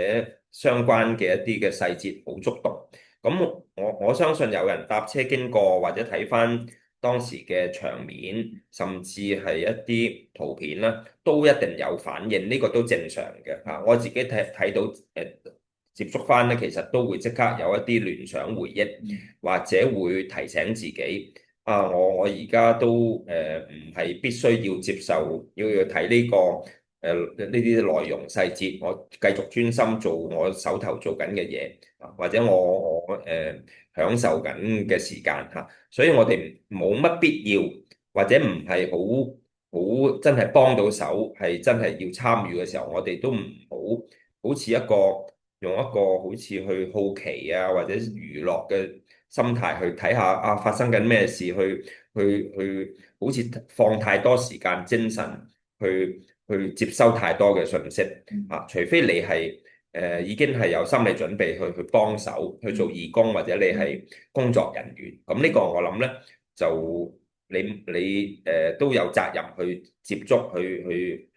相關嘅一啲嘅細節好觸動。咁我相信有人搭車經過或者睇翻當時嘅場面，甚至係一啲圖片啦，都一定有反應，呢個都正常嘅嚇。我自己睇到接觸翻咧，其實都會即刻有一啲聯想回憶，或者會提醒自己啊，我而家都唔係必須要接受要睇呢個呢啲內容細節，我繼續專心做我手頭做緊嘅嘢，或者我享受緊嘅時間嚇。所以我哋冇乜必要，或者唔係好真係幫到手，係真係要參與嘅時候，我哋都唔好似用一個好似去好奇啊，或者娛樂嘅心態去睇下啊發生緊咩事，去好似放太多時間精神去去接收太多嘅信息啊，除非你係已經係有心理準備去幫手去做義工，或者你係工作人員，咁呢個我諗呢，就你都有責任去接觸去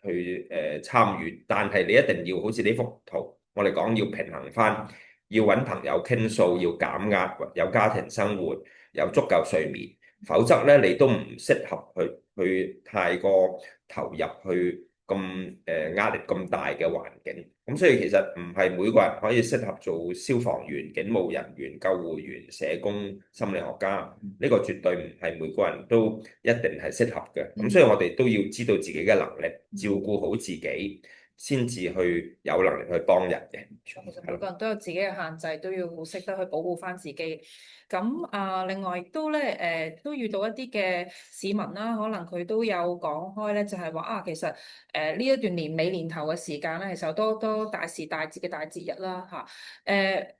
參與，但係你一定要好似呢幅圖，我哋講要平衡翻，要揾朋友傾訴，要減壓，有家庭生活，有足夠睡眠，否則呢，你都唔適合去太過投入去咁壓力咁大嘅環境。咁所以其實唔係每個人可以適合做消防員、警務人員、救護員、社工、心理學家，呢個絕對唔係每個人都一定係適合嘅。咁所以我哋都要知道自己嘅能力，照顧好自己，先至去有能力去幫人嘅。其實每個人都有自己嘅限制，都要好識得去保護翻自己。咁另外亦都咧，都遇到一啲嘅市民啦，可能佢都有講開咧，就係話其實呢一段年尾年頭嘅時間咧，其實有多大時大節嘅大節日啦，嚇。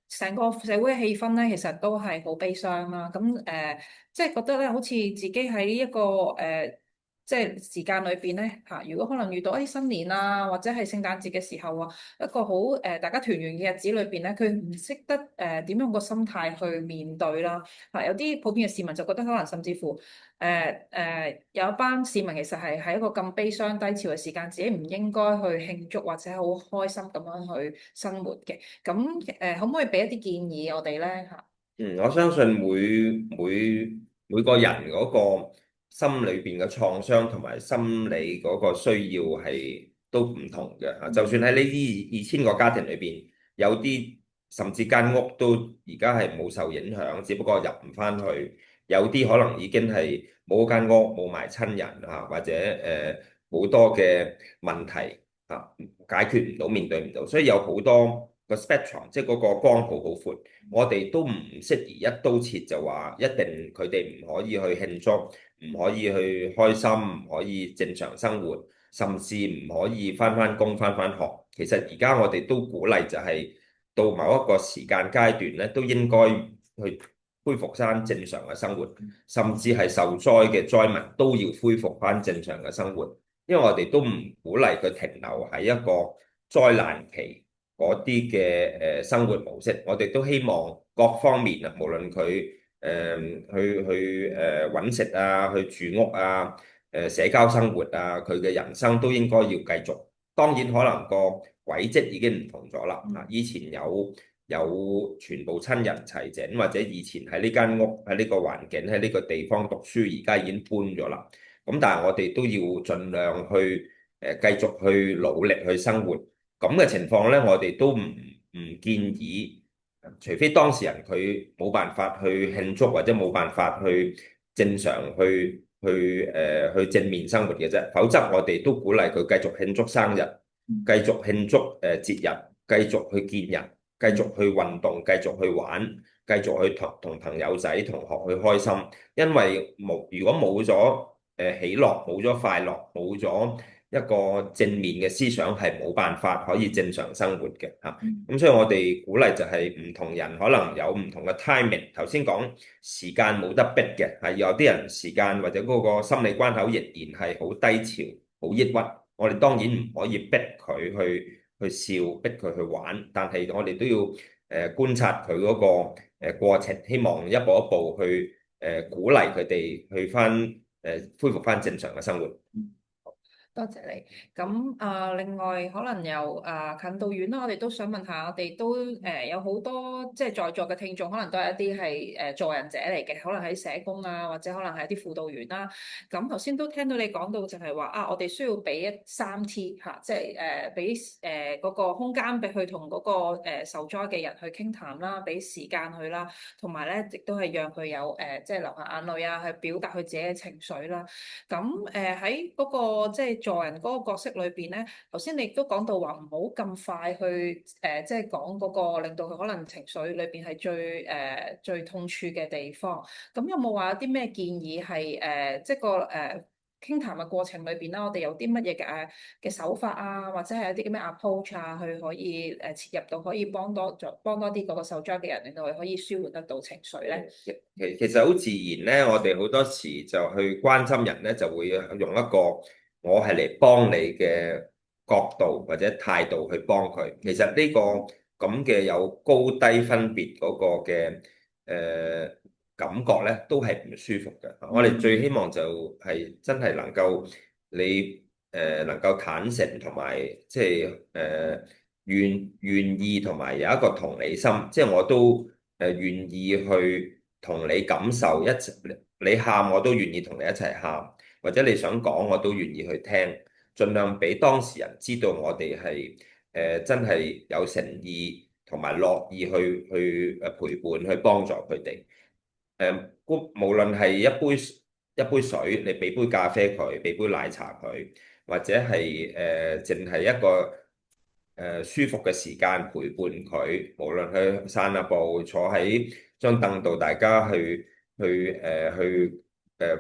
成個社會嘅氣氛咧，其實都係好悲傷啦。咁即係覺得咧，好似自己喺一個即係時間裏邊咧嚇，如果可能遇到一啲新年啊，或者係聖誕節嘅時候啊，一個好大家團圓嘅日子裏邊咧，佢唔識得點樣個心態去面對啦嚇。有啲普遍嘅市民就覺得可能甚至乎有一班市民其實係喺一個咁悲傷低潮嘅時間，自己唔應該去慶祝或者好開心咁樣去生活嘅。咁可唔可以俾一啲建議我哋咧嚇？我相信每個人嗰個心裏邊嘅創傷同埋心理嗰個需要係都唔同嘅嚇。就算喺呢啲2000個家庭裏邊，有啲甚至間屋都而家係冇受影響，只不過入唔翻去。有啲可能已經係冇間屋，冇埋親人啊，或者好多嘅問題啊，解決唔到，面對唔到，所以有好多個 spectrum，即係嗰個光譜好闊。我哋都唔適宜一刀切，就話一定佢哋唔可以去慶祝，唔可以去開心，唔可以正常生活，甚至唔可以返工返學。其實而家我哋都鼓勵就係到某一個時間階段咧，都應該去恢復返正常嘅生活，甚至係受災嘅災民都要恢復返正常嘅生活，因為我哋都唔鼓勵佢停留喺一個災難期嗰啲嘅生活模式。我哋都希望各方面啊，無論佢去揾食啊，去住屋啊，社交生活啊，佢嘅人生都應該要繼續。當然可能個軌跡已經唔同咗啦。以前有全部親人齊整，或者以前喺呢間屋喺呢個環境喺呢個地方讀書，而家已經搬咗啦。咁但係我哋都要盡量去繼續去努力去生活。咁嘅情況呢，我哋都唔建議，除非當事人佢冇辦法去慶祝，或者冇辦法去正常去正面生活嘅啫，否則我哋都鼓勵佢繼續慶祝生日，繼續慶祝節日，繼續去見人，繼續去運動，繼續去玩，繼續去同朋友仔同學去開心。因為如果冇咗喜樂，冇咗快樂，冇咗一個正面嘅思想，係冇辦法可以正常生活嘅嚇。咁所以我哋鼓勵就係唔同人可能有唔同嘅 timing。頭先講時間冇得逼嘅，係有啲人時間或者嗰個心理關口仍然係好低潮、好抑鬱。我哋當然唔可以逼佢去笑，逼佢去玩，但係我哋都要觀察佢嗰個過程，希望一步一步去鼓勵佢哋去恢復翻正常嘅生活。多謝你。咁另外可能由近到遠啦，我哋都想問下，我哋都有好多即係在座嘅聽眾，可能都係一啲係助人者嚟嘅，可能喺社工啊，或者可能係一啲輔導員啦。咁頭先都聽到你講到就係話我哋需要俾3T 嚇，即係俾嗰個空間俾佢同嗰個受災嘅人去傾談啦，俾時間佢啦，同埋咧亦都係讓佢有即係流下眼淚啊，去表達佢自己嘅情緒啦。咁喺嗰個即係助人嗰個角色裏邊咧，頭先你亦都講到話唔好咁快去即係講嗰個令到佢可能情緒裏邊係最痛處嘅地方。咁有冇話有啲咩建議係即係個傾談嘅過程裏邊啦，我哋有啲乜嘢嘅手法啊，或者係有啲咩 approach 啊，去可以切入到可以幫多啲嗰個受災嘅人，令到佢可以舒緩得到情緒咧？其實好自然咧，我哋好多時就去關心人咧，就會用一個我係嚟幫你嘅角度或者態度去幫佢。其實呢個咁嘅有高低分別嗰個嘅感覺咧，都係唔舒服嘅。我哋最希望就係真係能夠你能夠坦誠同埋即係願意同埋有一個同理心，即係我都願意去同你感受一齊，你喊我都願意同你一齊喊。或者你想講，我都願意去聽，盡量俾當事人知道我哋係真係有誠意同埋樂意去陪伴去幫助佢哋。無論係一杯水，你俾杯咖啡佢，俾杯奶茶佢，或者係淨係一個舒服嘅時間陪伴佢，無論去散下步，坐喺張凳度，大家去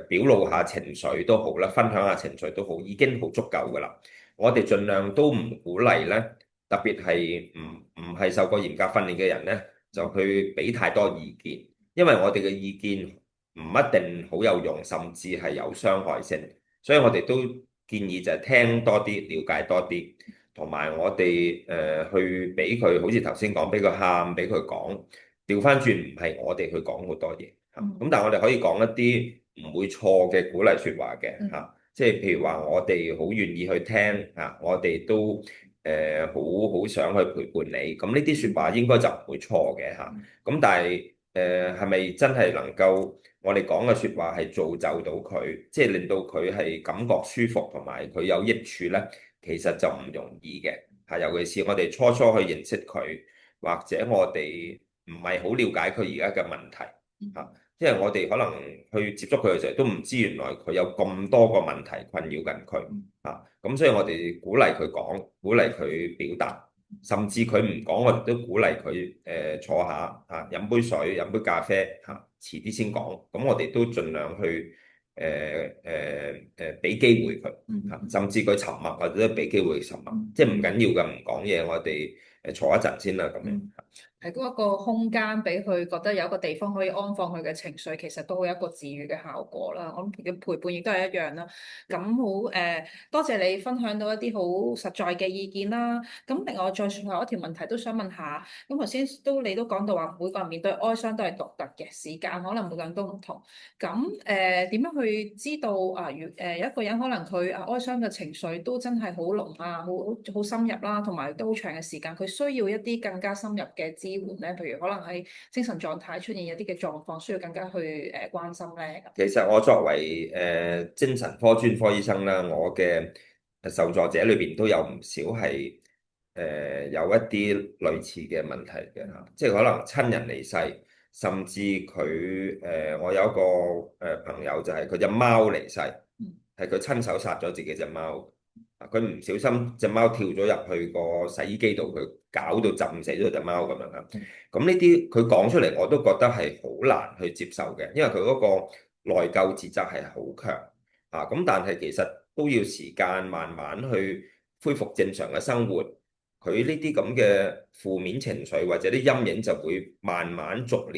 表露下情緒都好啦，分享下情緒都好，已經好足夠噶啦。我哋盡量都唔鼓勵咧，特別係唔係受過嚴格訓練嘅人咧，就去俾太多意見。因為我哋嘅意見唔一定好有用，甚至係有傷害性，所以我哋都建議就係聽多啲，了解多啲，同埋我哋去俾佢，好似頭先講，俾佢喊，俾佢講，調翻轉唔係我哋去講好多嘢嚇，咁但係我哋可以講一啲唔會錯嘅鼓勵説話嘅嚇，即係譬如話我哋好願意去聽嚇，我哋都好想去陪伴你，咁呢啲説話應該就唔會錯嘅嚇，咁但係係咪真係能夠我哋講嘅説話係造就到佢，即係令到佢係感覺舒服同埋佢有益處呢？其實就唔容易嘅，係尤其是我哋初初去認識佢，或者我哋唔係好了解佢而家嘅問題嚇，因為我哋可能去接觸佢嘅時候都唔知原來佢有咁多個問題困擾緊佢嚇，咁所以我哋鼓勵佢講，鼓勵佢表達。甚至佢唔講，我哋都鼓勵佢坐下嚇，飲杯水、飲杯咖啡嚇，遲啲先講。咁我哋都盡量去俾機會佢嚇，甚至佢沉默或者俾機會佢沉默，即係唔緊要㗎，唔講嘢，我哋坐一陣先啦咁樣。提供一個空間俾佢覺得有一個地方可以安放佢嘅情緒，其實都會有一個治愈嘅效果啦。我諗嘅陪伴亦都係一樣啦。咁好多謝你分享到一啲好實在嘅意見啦。咁另外再最後一條問題都想問下，咁頭先你都講到話每個人面對哀傷都係獨特嘅時間，可能每個人都唔同。咁點樣去知道啊？有一個人可能佢哀傷嘅情緒都真係好濃啊，好深入啦，同埋都好長嘅時間，佢需要一啲更加深入嘅支援咧。譬如可能喺精神狀態出現一啲嘅狀況，需要更加去關心咧。其實我作為精神科專科醫生啦，我嘅受助者裏邊都有唔少係有一啲類似嘅問題嘅嚇，即係可能親人離世，甚至佢我有一個朋友就係佢隻貓離世，係佢親手殺咗自己隻貓，佢唔小心隻貓跳咗入去個洗衣機度，佢搞到浸死咗隻貓咁樣啦。咁呢啲佢講出嚟，我都覺得係好難去接受嘅，因為佢嗰個內疚自責係好強啊。咁但係其實都要時間慢慢去恢復正常嘅生活。佢呢啲咁嘅負面情緒或者啲陰影就會慢慢逐個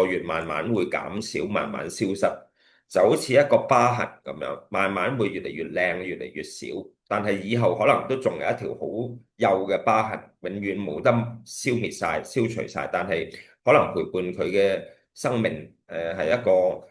月慢慢會減少，慢慢消失，就好似一個疤痕咁樣，慢慢會越嚟越靚，越嚟越少。但係以後可能都仲有一條好幼嘅疤痕，永遠冇得消滅晒、消除晒。但係可能陪伴佢嘅生命，係一個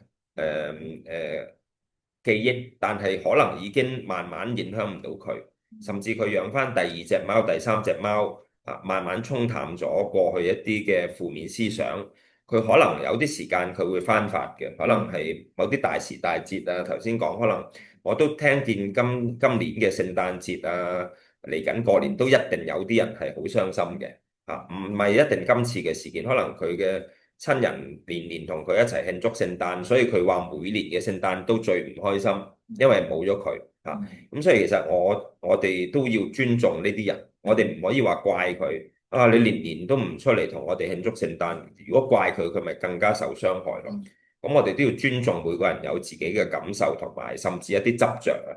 記憶，但係可能已經慢慢影響唔到佢，甚至佢養翻第二隻貓、第三隻貓啊，慢慢沖淡咗過去一啲嘅負面思想。佢可能有啲時間佢會翻發嘅，可能係某啲大時大節啊。頭先講可能。我都聽見今年嘅聖誕節啊，嚟緊過年都一定有啲人係好傷心嘅嚇，唔係一定今次嘅事件，可能佢嘅親人年年同佢一齊慶祝聖誕，所以佢話每年嘅聖誕都最唔開心，因為冇咗佢嚇。咁所以其實我哋都要尊重呢啲人，我哋唔可以話怪佢啊，你年年都唔出嚟同我哋慶祝聖誕，如果怪佢，佢咪更加受傷害咯。咁我哋都要尊重每個人有自己嘅感受同埋甚至一啲執着啊。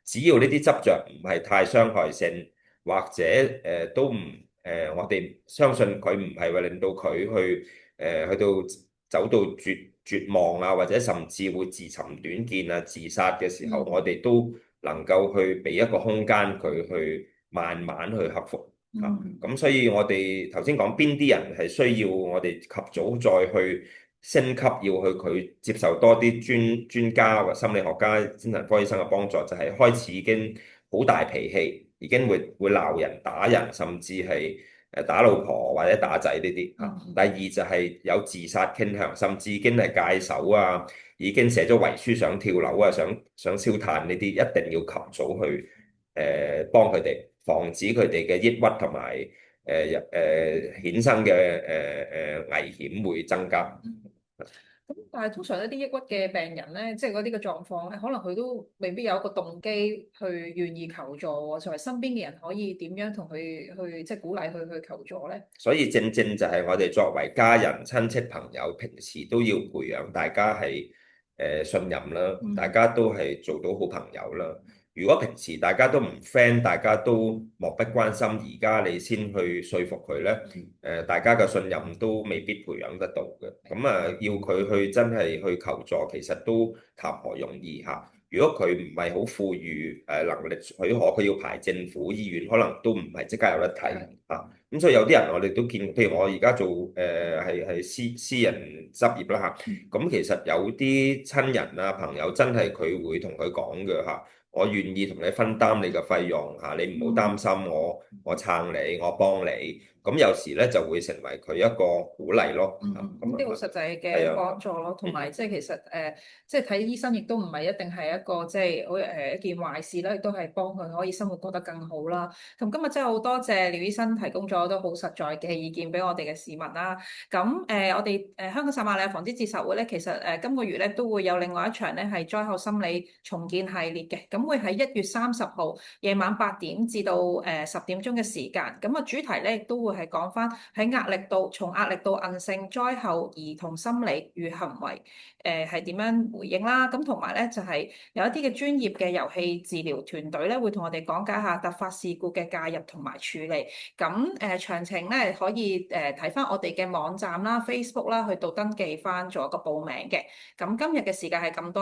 只要呢啲執着唔係太傷害性，或者都唔我哋相信佢唔係話令到佢去去到走到絕望啊，或者甚至會自尋短見啊、自殺嘅時候，嗯我哋都能夠去俾一個空間佢去慢慢去克服啊。嗯咁所以我哋頭先講邊啲人係需要我哋及早再去升級，要去佢接受多啲專家或心理學家、精神科醫生嘅幫助，就係開始已經好大脾氣，已經會鬧人、打人，甚至係打老婆或者打仔呢啲嚇。嗯第二就係有自殺傾向，甚至已經係戒手啊，已經寫咗遺書想跳樓啊，想燒炭呢啲，一定要及早去幫佢哋，防止佢哋嘅抑鬱同埋衍生嘅危險會增加。嗯。咁但係通常一啲抑鬱嘅病人咧，即係嗰啲嘅狀況咧，可能佢都未必有一個動機去願意求助喎。作為身邊嘅人，可以點樣同佢去即係鼓勵佢去求助咧？所以正正就係我哋作為家人、親戚、朋友，平時都要培養大家係信任啦，大嗯家都係做到好朋友啦。如果平時大家都唔 friend，大家都漠不關心，而家你先去說服佢咧，大家嘅信任都未必培養得到嘅。咁啊，要佢去真係去求助，其實都談何容易嚇。如果佢唔係好富裕能力許可，佢要排政府醫院，可能都唔係即刻有得睇啊。咁所以有啲人我哋都見，譬如我而家做係私人執業啦嚇，咁其實有啲親人啊朋友真係佢會同佢講嘅嚇，我願意同你分擔你嘅費用嚇，你唔好擔心我撐你，我幫你。咁有時咧就會成為佢一個鼓勵咯。咁啲好實際嘅係啊，幫助咯，同埋即係其實即係睇醫生亦都唔係一定係一個即係好一件壞事啦，亦都係幫佢可以生活過得更好啦。咁今日真係好多謝廖醫生提供咗都好實在嘅意見俾我哋嘅市民啦。咁我哋香港撒瑪利亞防止自殺會咧，其實今個月咧都會有另外一場咧係災後心理重建系列嘅，咁會喺1月30號夜晚8點至到10點鐘嘅時間。咁啊主題咧亦都會係講翻喺壓力度，從壓力到韌性災後兒童心理與行為係點樣回應啦。咁同埋咧就係有一啲嘅專業嘅遊戲治療團隊咧會同我哋講解下突發事故嘅介入同埋處理。咁詳情咧可以睇翻我哋嘅網站啦、Facebook 啦，去到登記翻做一個報名嘅。咁今日嘅時間係咁多。